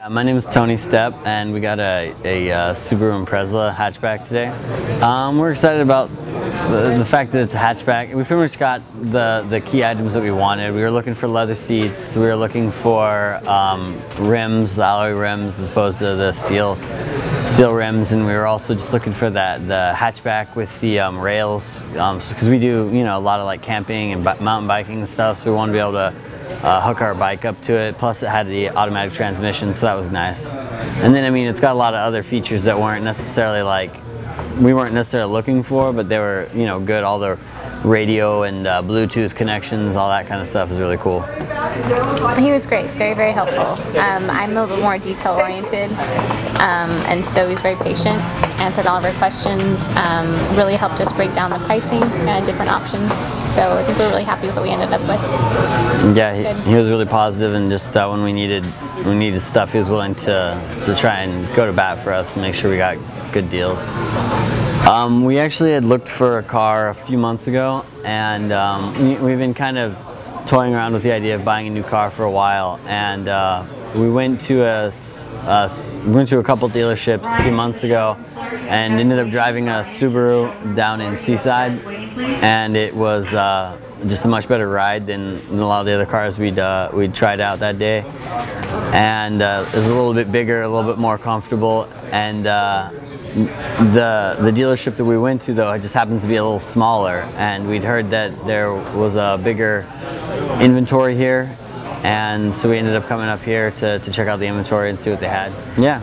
My name is Tony Stepp, and we got a Subaru Impreza hatchback today. We're excited about the fact that it's a hatchback. We pretty much got the key items that we wanted. We were looking for leather seats. We were looking for rims, alloy rims, as opposed to the steel rims, and we were also just looking for the hatchback with the rails, because we do a lot of like camping and mountain biking and stuff. So we want to be able to hook our bike up to it. Plus it had the automatic transmission, so that was nice. And then it's got a lot of other features that weren't necessarily we weren't necessarily looking for, but they were good. All the radio and Bluetooth connections, all that kind of stuff is really cool. He was great, very, very helpful. I'm a little bit more detail oriented, and so he's very patient, answered all of our questions, really helped us break down the pricing and different options. So I think we're really happy with what we ended up with. Yeah, he was really positive, and just when we needed stuff, he was willing to try and go to bat for us and make sure we got good deals. We actually had looked for a car a few months ago, and we've been kind of toying around with the idea of buying a new car for a while, and we went to a couple dealerships a few months ago and ended up driving a Subaru down in Seaside, and it was just a much better ride than a lot of the other cars we'd tried out that day. And it was a little bit bigger, a little bit more comfortable, and the dealership that we went to, though, it just happens to be a little smaller, and we'd heard that there was a bigger inventory here, and so we ended up coming up here to check out the inventory and see what they had. Yeah.